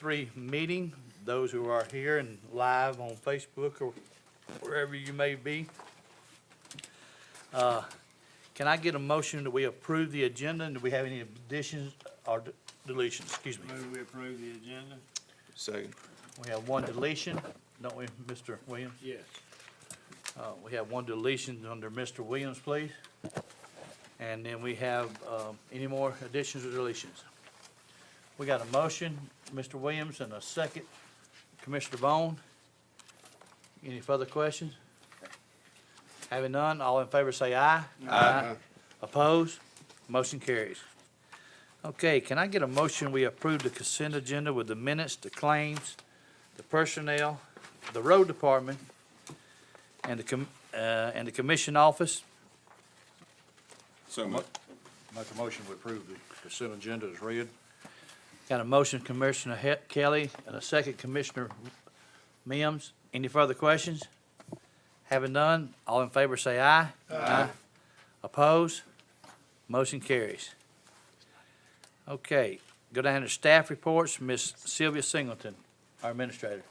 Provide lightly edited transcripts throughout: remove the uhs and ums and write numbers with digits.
meeting, those who are here and live on Facebook or wherever you may be. Can I get a motion that we approve the agenda, and do we have any additions or deletions? Excuse me. Move we approve the agenda? Second. We have one deletion, don't we, Mr. Williams? Yes. We have one deletion under Mr. Williams, please. And then we have, any more additions or deletions? We got a motion, Mr. Williams, and a second, Commissioner Bone. Any further questions? Having none, all in favor say aye. Aye. Opposed? Motion carries. Okay, can I get a motion, we approve the consent agenda with the minutes, the claims, the personnel, the road department, and the commission office? So moved. Make a motion to approve the consent agenda as read. Got a motion, Commissioner Kelly, and a second, Commissioner Mims. Any further questions? Having none, all in favor say aye. Aye. Opposed? Motion carries. Okay, go down to staff reports. Miss Sylvia Singleton, our administrator.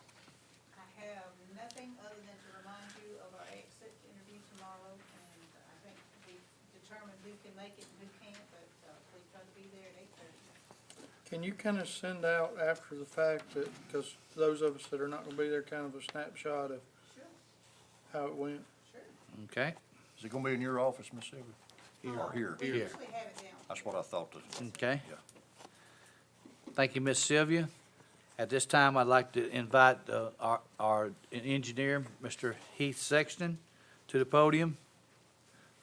I have nothing other than to remind you of our exit interview tomorrow, and I think we determined who can make it and who can't, but please try to be there at 8:30. Can you kind of send out after the fact that, because those of us that are not gonna be there, kind of a snapshot of Sure, how it went? sure. Okay, Is it gonna be in your office, Miss Sylvia? Or here? We Here. usually have it down. That's what I thought. okay. Yeah. Thank you, Miss Sylvia. At this time, I'd like to invite our engineer, Mr. Heath Sexton, to the podium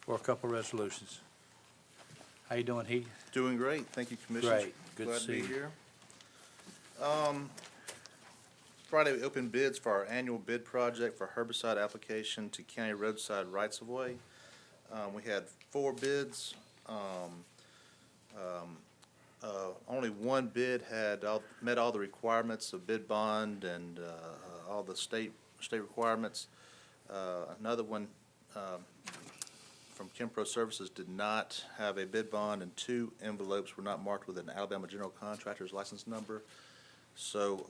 for a couple of resolutions. How you doing, Heath? Doing great. Thank you, Commissioners. Great. Good to Glad see to be you. here. Friday, we opened bids for our annual bid project for herbicide application to county roadside rights-of-way. We had 4 bids. Only one bid had met all the requirements of bid bond and all the state requirements. Another one from Kimpro Services did not have a bid bond, and 2 envelopes were not marked with an Alabama General Contractor's license number. So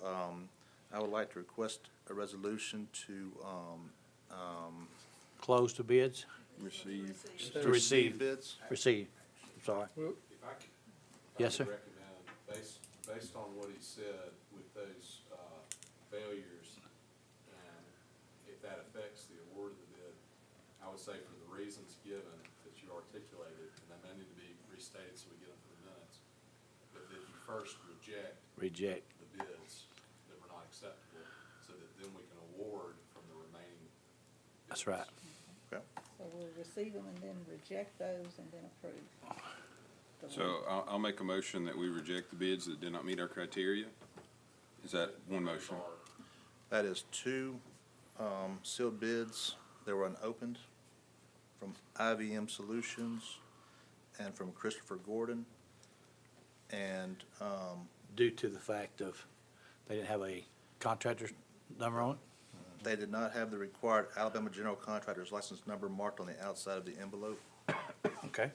I would like to request a resolution to Close the bids? Receive. To receive. bids. Receive, I'm sorry. If I could. Yes, sir. Recommend, based on what he said with those, failures, and if that affects the award of the bid, I would say for the reasons given that you articulated, and they may need to be restated so we get them for the minutes, but that you first reject Reject. the bids that were not acceptable, so that then we can award from the remaining bids. That's right. So we'll receive them and then reject those and then approve. So I'll make a motion that we reject the bids that did not meet our criteria. Is that one motion? That is 2 sealed bids that were unopened from IVM Solutions and from Christopher Gordon. And Due to the fact of, they didn't have a contractor's number on it? they did not have the required Alabama General Contractor's license number marked on the outside of the envelope. Okay.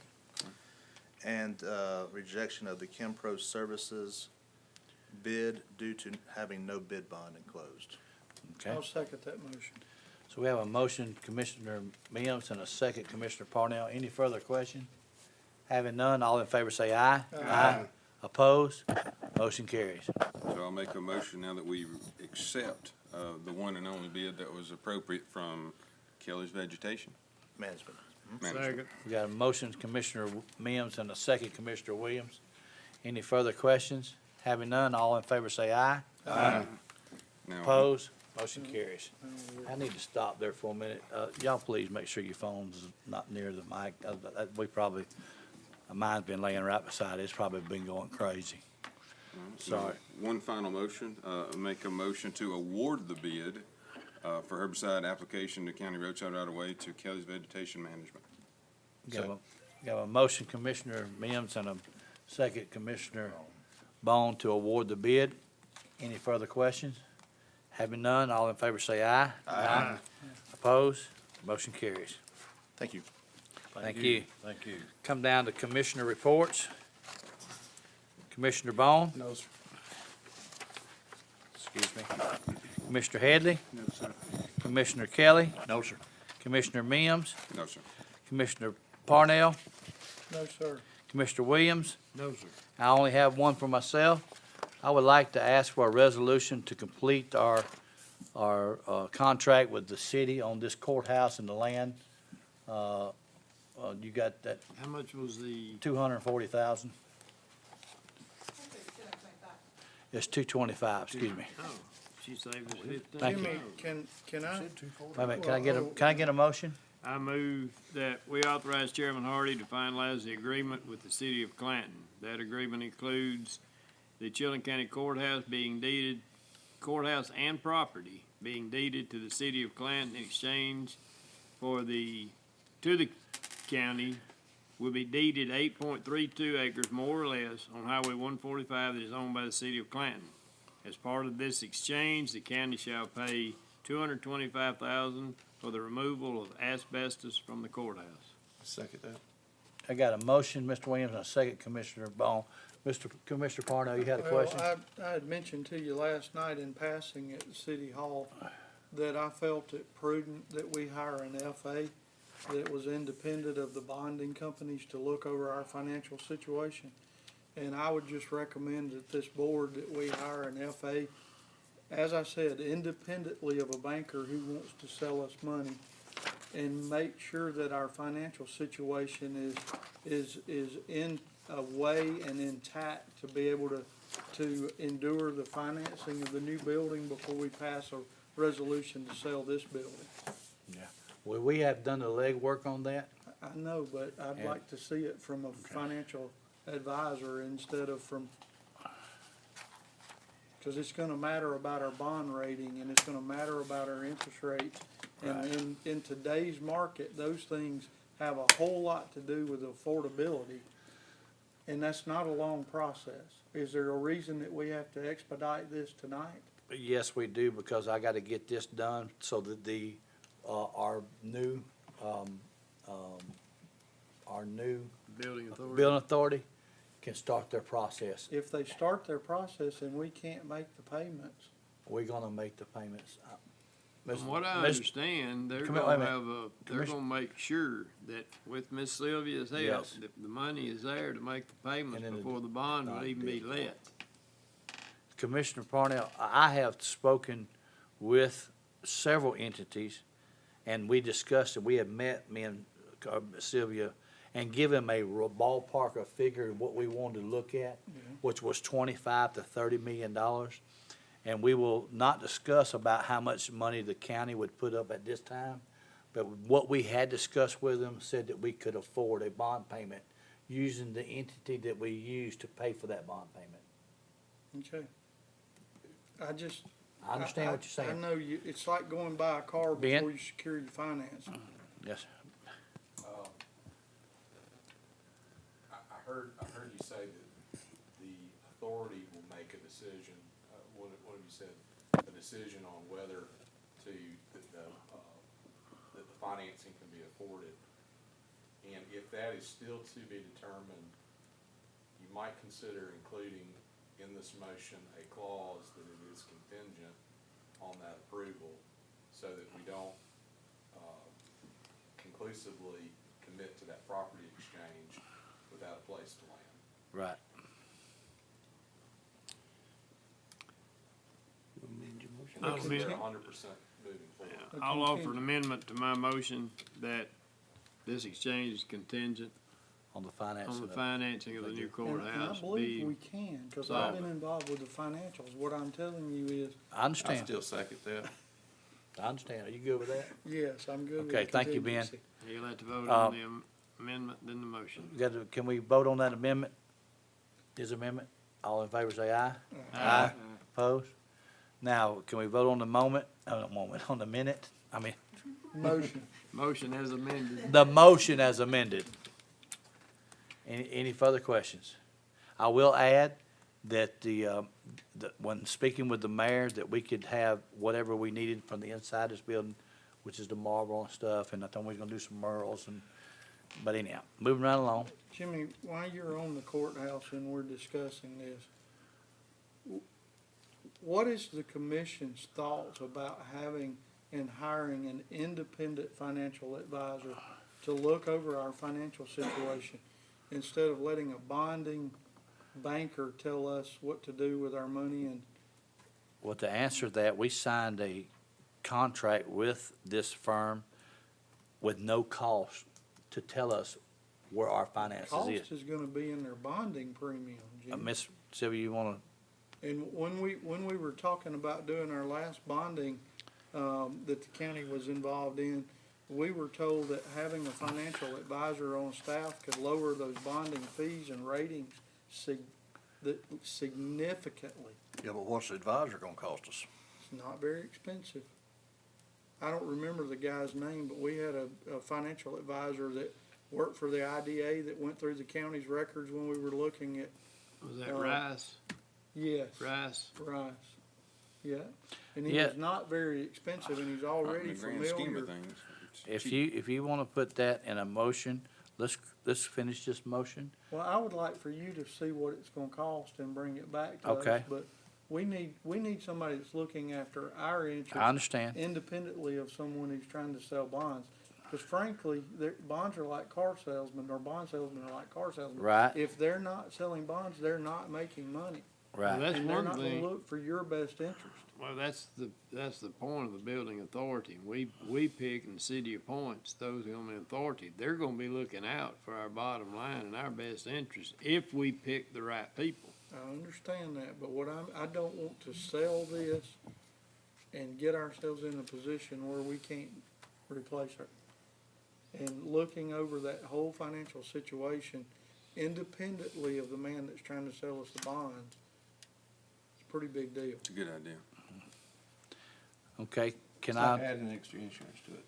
And rejection of the Kimpro Services bid due to having no bid bond enclosed. Okay. I'll second that motion. So we have a motion, Commissioner Mims, and a second, Commissioner Parnell. Any further question? Having none, all in favor say aye. Aye. Opposed? Motion carries. So I'll make a motion now that we accept the one and only bid that was appropriate from Kelly's Vegetation Management. Management. We got a motion, Commissioner Mims, and a second, Commissioner Williams. Any further questions? Having none, all in favor say aye. Now, Opposed? Motion carries. I need to stop there for a minute. Y'all please make sure your phone's not near the mic. We probably, mine's been laying right beside it. It's probably been going crazy. Sorry. One final motion, make a motion to award the bid for herbicide application to county roadside right-of-way to Kelly's Vegetation Management. Got a motion, Commissioner Mims, and a second, Commissioner Bone, to award the bid. Any further questions? Having none, all in favor say aye. Aye. Opposed? Motion carries. Thank you. Thank you. Thank you. Come down to Commissioner reports. Commissioner Bone? No, sir. excuse me. Commissioner Hadley, No, sir. Commissioner Kelly, No, sir. Commissioner Mims, No, sir. Commissioner Parnell, No, sir. Commissioner Williams. No, sir. I only have one for myself. I would like to ask for a resolution to complete our contract with the city on this courthouse and the land. You got that How much was the, 240,000? It's 225, excuse me. oh, she saved us 15. Thank you. Jimmy, can I? Wait a minute, can I get a motion? I move that we authorize Chairman Hardy to finalize the agreement with the city of Clanton. That agreement includes the Chilton County Courthouse being deeded, courthouse and property being deeded to the city of Clanton in exchange to the county will be deeded 8.32 acres more or less on Highway 145 that is owned by the city of Clanton. As part of this exchange, the county shall pay $225,000 for the removal of asbestos from the courthouse. Second that. I got a motion, Mr. Williams, and a second, Commissioner Bone. Commissioner Parnell, you had a question? Well, I had mentioned to you last night in passing at the city hall that I felt it prudent that we hire an FA that was independent of the bonding companies to look over our financial situation. And I would just recommend that this board, that we hire an FA, as I said, independently of a banker who wants to sell us money, and make sure that our financial situation is in a way and intact to be able to endure the financing of the new building before we pass a resolution to sell this building. Yeah. Well, we have done the legwork on that. I know, but I'd And- like to see it from a financial advisor instead of from, because it's gonna matter about our bond rating, and it's gonna matter about our interest rates. And in today's market, those things have a whole lot to do with affordability, and that's not a long process. Is there a reason that we have to expedite this tonight? Yes, we do, because I gotta get this done so that our new Building authority. building authority can start their process. If they start their process and we can't make the payments, We're gonna make the payments. From what I Miss- understand, they're Come here, wait a gonna minute. they're Commission- gonna make sure that with Miss Sylvia's help, Yes. that the money is there to make the payments And then before the bond will even be let. Commissioner Parnell, I have spoken with several entities, and we discussed it. We have met, me and Sylvia, and give them a ballpark of figure of what we wanted to look at, which was $25 to $30 million. And we will not discuss about how much money the county would put up at this time, but what we had discussed with them said that we could afford a bond payment using the entity that we used to pay for that bond payment. okay? I understand what you're I saying. know it's like going buy a car Ben? before you secure your finance. Yes, I heard you say that the authority will make a decision, what have you said? A decision on whether that the financing can be afforded. And if that is still to be determined, you might consider including in this motion a clause that it is contingent on that approval, so that we don't conclusively commit to that property exchange without a place to land. right. I'll So amend- they're 100% moving forward. I'll offer an amendment to my motion that this exchange is contingent On the finance. on the of it. financing of the new And I courthouse. believe we Be, can, because So- I've been involved with the financials. What I'm telling you is, I understand, second that. I understand. Are you good with that? yes, I'm good with Okay, thank you, Ben. contingency. you'll have to vote Uh, on the amendment, then the motion. Can we vote on that amendment? His amendment? All in favor say aye. Aye. Opposed? Now, can we vote on the on the minute? I mean, Motion. Motion as amended. the motion as amended. Any further questions? I will add that when speaking with the mayor, that we could have whatever we needed from the inside this building, which is the marble and stuff, and I thought we were gonna do some murals but anyhow, moving right along. Jimmy, while you're on the courthouse and we're discussing this, what is the commission's thoughts about having and hiring an independent financial advisor to look over our financial situation instead of letting a bonding banker tell us what to do with our money? And Well, to answer that, we signed a contract with this firm with no cost to tell us where our finances cost is. is gonna be in their bonding premium, Jim. Miss Sylvia, you wanna, And when we were talking about doing our last bonding, that the county was involved in, we were told that having a financial advisor on staff could lower those bonding fees and ratings significantly. Yeah, but what's the advisor gonna cost us? It's not very expensive. I don't remember the guy's name, but we had a financial advisor that worked for the IDA that went through the county's records when we were looking at, Was that Rice? yes. Rice? Rice, yeah. And he Yeah. was not very expensive, and he's In already the grand scheme familiar. of things. it's if cheap. you wanna put that in a motion, let's finish this motion. Well, I would like for you to see what it's gonna cost and bring it back to us. Okay. But we need somebody that's looking after our I interests understand. independently of someone who's trying to sell bonds. Because frankly, bonds are like car salesmen, or bond salesmen are like car salesmen. Right, If they're not selling bonds, they're not making money. right. That's And they're one not gonna thing. look for your best interest. Well, that's the point of the building authority. We pick and the city appoints those on the authority. They're gonna be looking out for our bottom line and our best interest if we pick the right people. I understand that, but I don't want to sell this and get ourselves in a position where we can't replace her. And looking over that whole financial situation independently of the man that's trying to sell us the bonds, it's a pretty big deal. It's a good idea. Okay, can It's like I, adding extra insurance to it.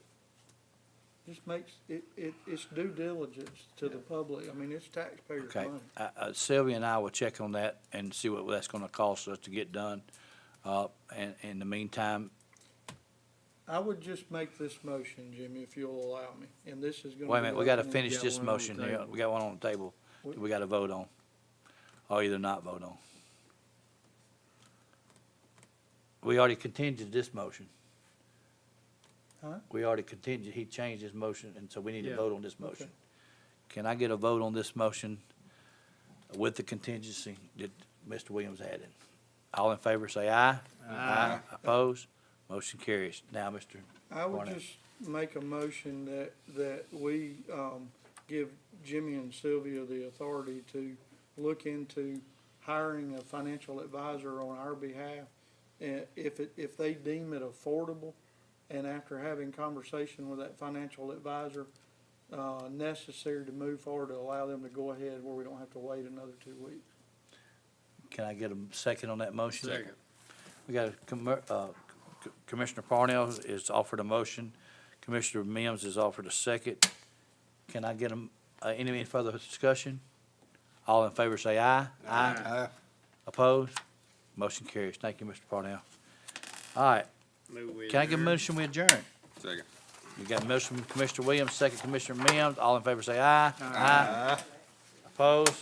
Just makes, it's due diligence to the public. I mean, it's taxpayers' okay, money. Sylvia and I will check on that and see what that's gonna cost us to get done. And in the meantime, I would just make this motion, Jimmy, if you'll allow me, and this is gonna. wait a minute, we gotta be- finish got this one on the motion here. table. We got one on the table. that we gotta vote on. Or either not vote on. We already contingent this motion. Huh? We already contingent, he changed his motion, and so we need to Yeah. vote on this motion. Can I get a vote on this motion with the contingency that Mr. Williams added? All in favor, say aye. Aye. Opposed? Motion carries. Now, Mr. I would Barnett. just make a motion that we, give Jimmy and Sylvia the authority to look into hiring a financial advisor on our behalf. And if they deem it affordable, and after having conversation with that financial advisor, necessary to move forward to allow them to go ahead where we don't have to wait another 2 weeks. Can I get a second on that motion? Second. We got Commissioner Parnell is offered a motion. Commissioner Mims has offered a second. Can I get any further discussion? All in favor say aye. Aye. Opposed? Motion carries. Thank you, Mr. Parnell. All right, Move we can I get a adjourn. motion we adjourn? Second. You got a motion from Commissioner Williams, second Commissioner Mims. All in favor say aye. Aye. Opposed?